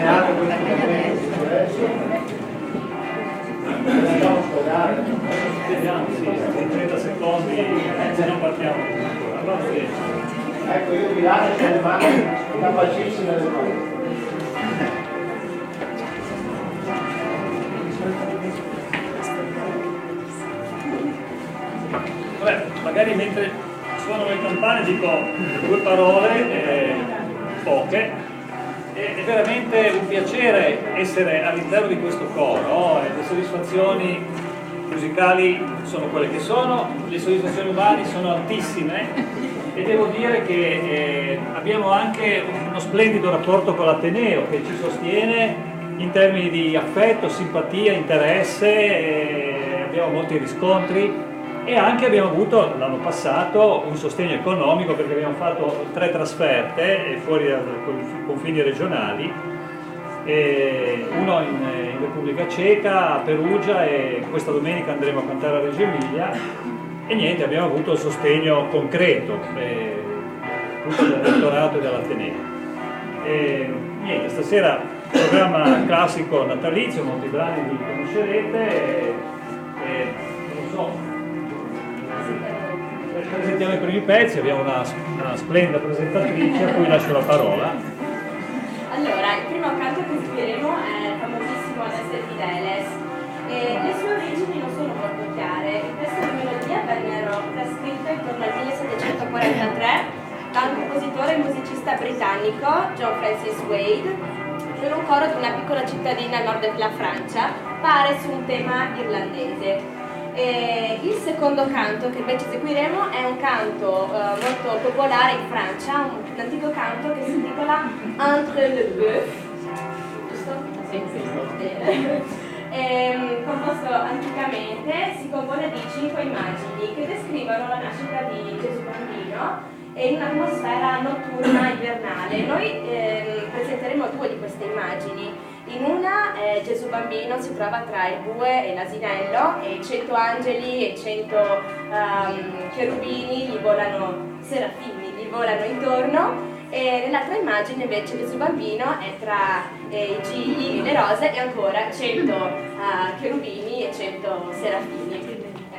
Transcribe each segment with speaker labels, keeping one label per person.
Speaker 1: neanche questo momento, dobbiamo sfogare.
Speaker 2: Vediamo, sì, in 30 secondi, se non partiamo. Allora, sì.
Speaker 1: Ecco, io vi lascio le mani capacissime le mani.
Speaker 2: Vabbè, magari mentre suonano le campane dico due parole, poche. È veramente un piacere essere all'interno di questo coro, le soddisfazioni musicali sono quelle che sono, le soddisfazioni umane sono altissime e devo dire che abbiamo anche uno splendido rapporto con l'Ateneo che ci sostiene in termini di affetto, simpatia, interesse, abbiamo molti riscontri. E anche abbiamo avuto l'anno passato un sostegno economico perché abbiamo fatto 3 trasferte fuori dai confini regionali, uno in Repubblica Ceca, a Perugia, e questa domenica andremo a cantare a Reggio Emilia e niente, abbiamo avuto il sostegno concreto appunto del rettorato e dell'Ateneo. Niente, stasera programma classico natalizio, molti brani li conoscerete, non so. Presentiamo i primi pezzi, abbiamo una splendida presentatrice a cui lascio la parola.
Speaker 3: Allora, il primo canto che eseguiremo è il famosissimo Adesso Fideles. Le sue origini non sono molto chiare. Queste melodie vennero trascritte intorno al 1743 da un compositore e musicista britannico, John Francis Wade, per un coro di una piccola cittadina a nord della Francia, pare su un tema irlandese. Il secondo canto che invece eseguiremo è un canto molto popolare in Francia, un antico canto che si intitola Entre le Bœuf, giusto? Sì, composto anticamente, si compone di 5 immagini che descrivono la nascita di Gesù Bambino in un'atmosfera notturna invernale. Noi presenteremo 2 di queste immagini. In una Gesù Bambino si trova tra il bue e l'asinello e 100 angeli e 100 cherubini gli volano, serafini gli volano intorno, e nell'altra immagine invece Gesù Bambino è tra i gigli e le rose e ancora 100 cherubini e 100 serafini.
Speaker 4: Venite in me.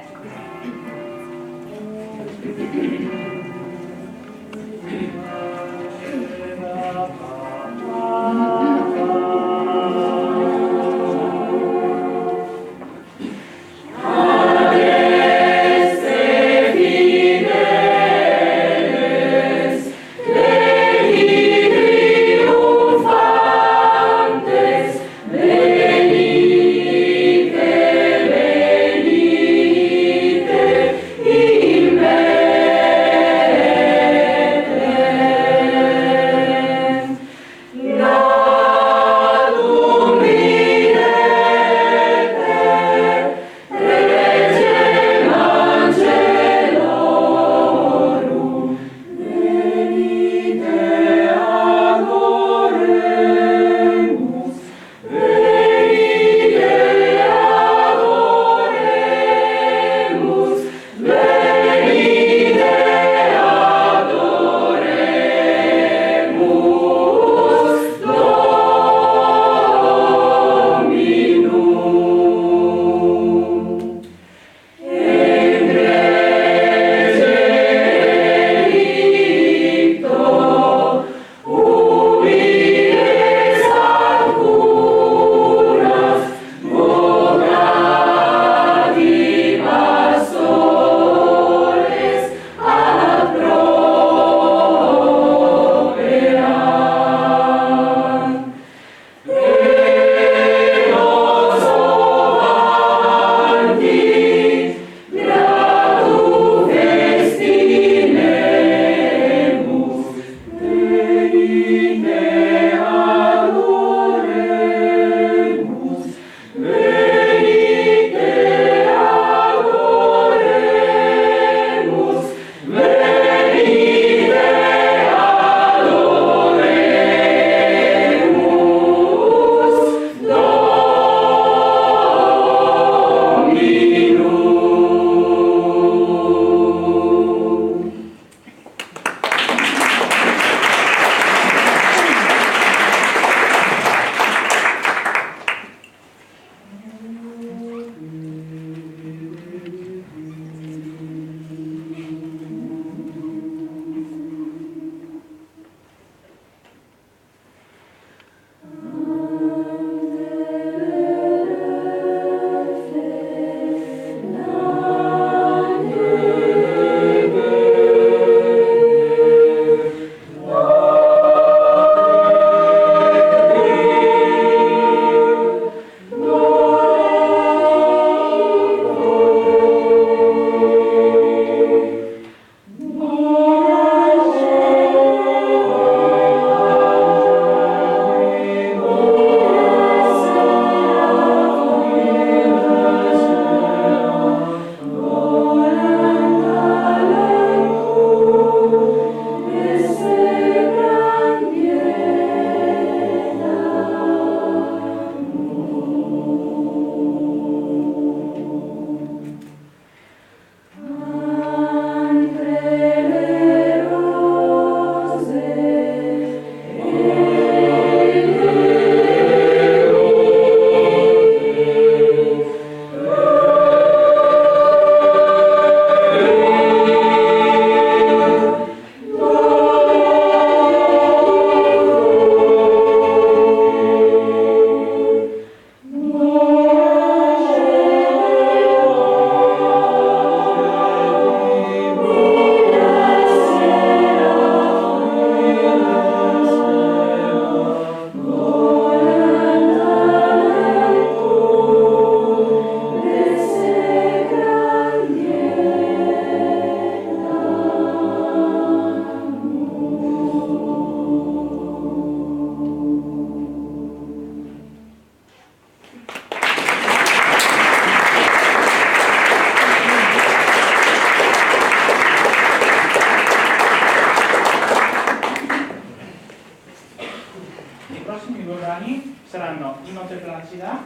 Speaker 4: brani saranno In te placida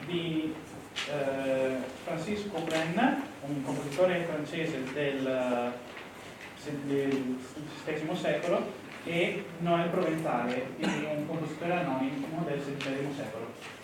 Speaker 4: di Francis Couperin, un compositore francese del XVI secolo, e Noel Provenzale, quindi un compositore anonimo del XVI secolo.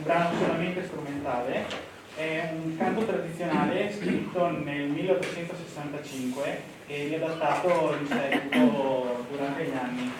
Speaker 4: un brano solamente strumentale, è un canto tradizionale scritto nel 1865 e riadattato in seguito durante gli anni.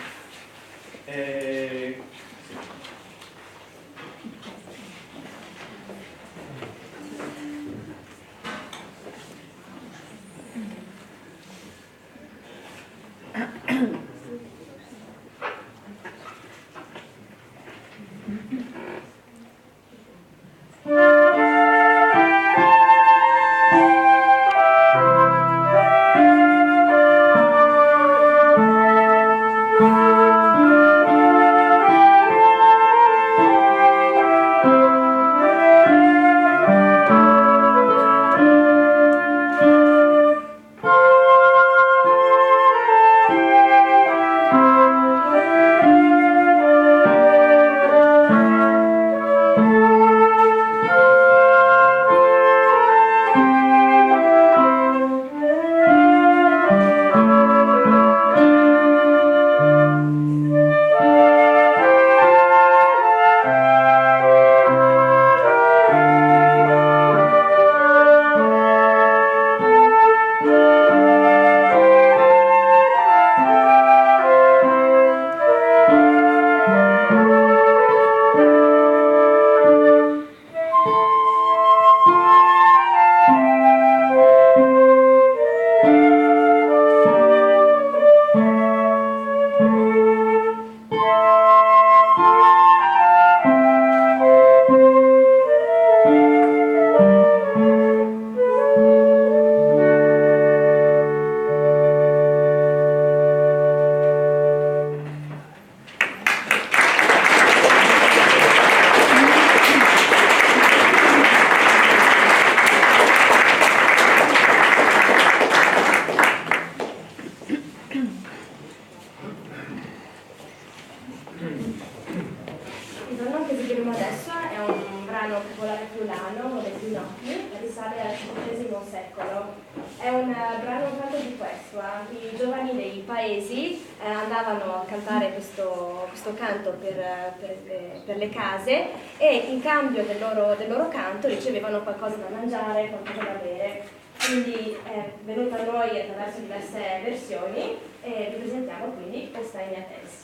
Speaker 3: Per le case e in cambio del loro canto ricevevano qualcosa da mangiare, qualcosa da bere. Quindi è venuta a noi attraverso diverse versioni e vi presentiamo quindi O stai mia tesi.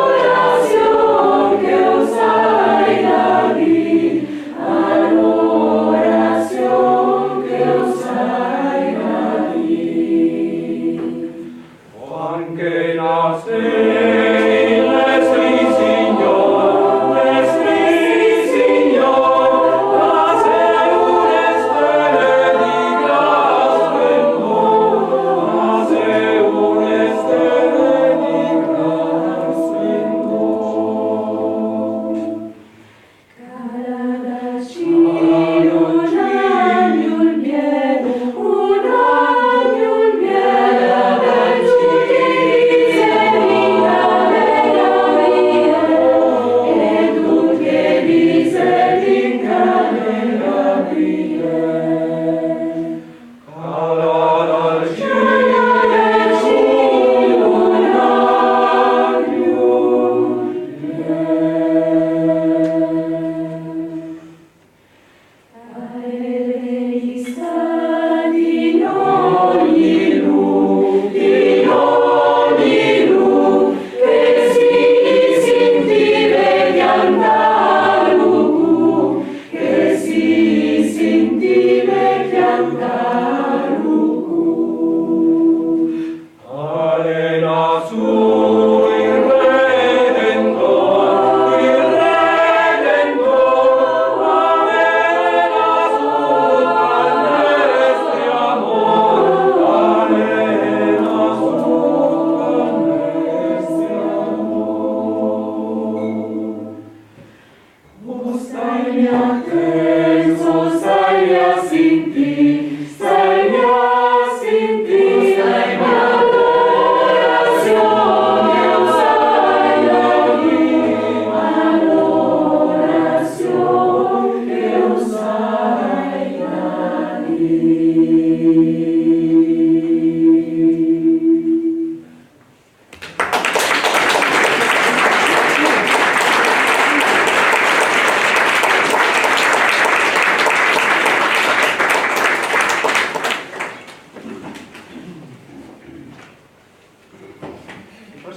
Speaker 5: Adoración que os hay a ti.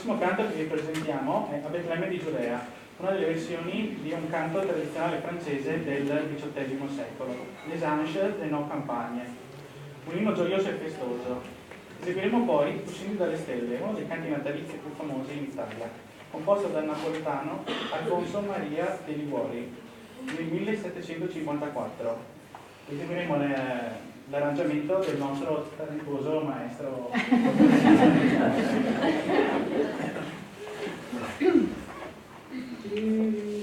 Speaker 4: prossimo canto che vi presentiamo è A Betlemme di Giudea, una delle versioni di un canto tradizionale francese del XVIII secolo, Les Anges de nos campagnes, un inno gioioso e festoso. Eseguiremo poi Uscendo dalle stelle, uno dei canti natalizi più famosi in Italia, composto dal napoletano Alfonso Maria de Liguori nel 1754. Eseguiremo l'arrangiamento del nostro talentuoso maestro.
Speaker 5: Vieni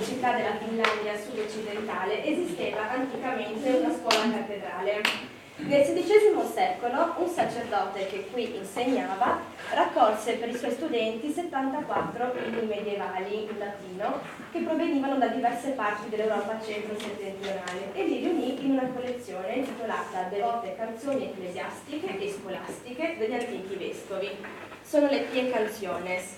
Speaker 3: città della Finlandia sud-occidentale esisteva anticamente una scuola cattedrale. Nel XVI secolo un sacerdote che qui insegnava raccolse per i suoi studenti 74 libri medievali in latino che provenivano da diverse parti dell'Europa centro-settentrionale e li riunì in una collezione intitolata Devote canzoni ecclesiastiche e scolastiche degli antichi vescovi. Sono le Pie Canciones.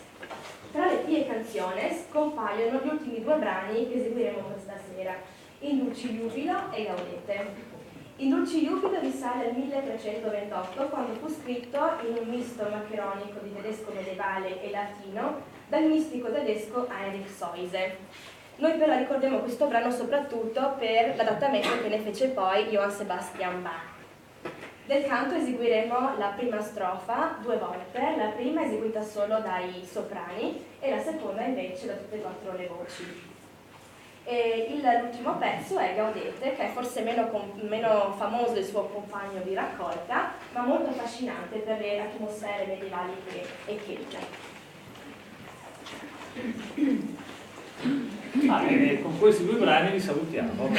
Speaker 3: Tra le Pie Canciones compaiono gli ultimi due brani che eseguiremo questa sera, In Dulci Jubilo e Gaudete. In Dulci Jubilo risale al 1328, quando fu scritto in un misto maccheronico di tedesco medievale e latino dal mistico tedesco Heinrich Soise. Noi però ricordiamo questo brano soprattutto per l'adattamento che ne fece poi Johann Sebastian Bach. Del canto eseguiremo la prima strofa 2 volte, la prima eseguita solo dai soprani e la seconda invece da tutte e 4 le voci. L'ultimo pezzo è Gaudete, che è forse meno famoso del suo compagno di raccolta, ma molto affascinante per le atmosfere medievali che echeggia.
Speaker 2: E con questi due brani vi salutiamo.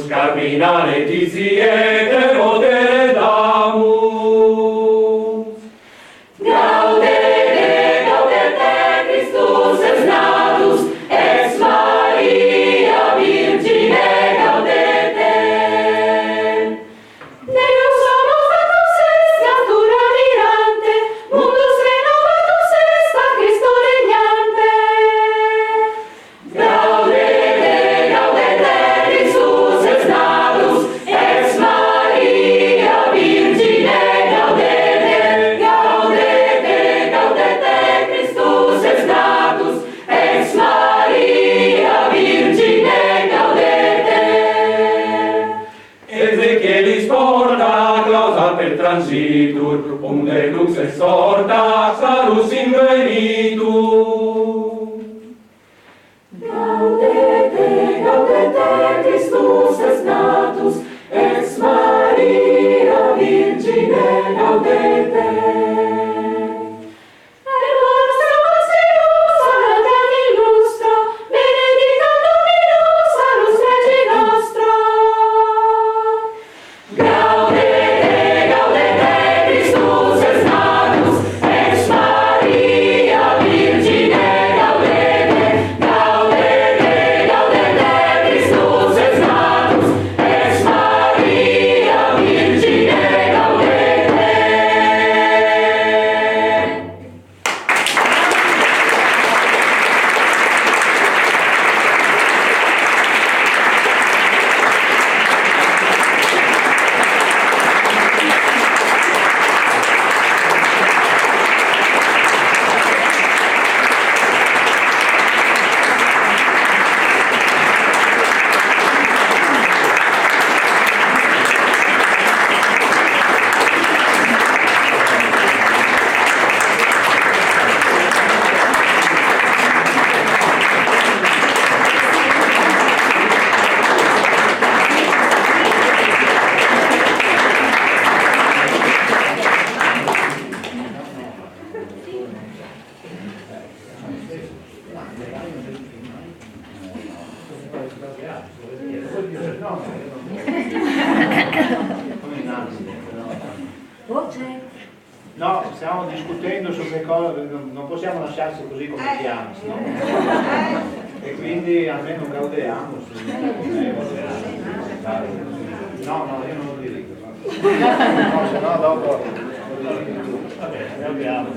Speaker 5: Carmina Letizie te modere damus. Ezechieli sporta, clausa per transitur, unde lux exhorta, salus invenitur. Gaudete, Christus est natus, ex Maria Virgine, gaudete.
Speaker 1: No, stiamo discutendo sulle cose, non possiamo lasciarsi così come siamo, no? E quindi almeno gaudiamo. No, io non lo dico. No, se no dopo lo dico tu.
Speaker 2: Vabbè, gaudiamo.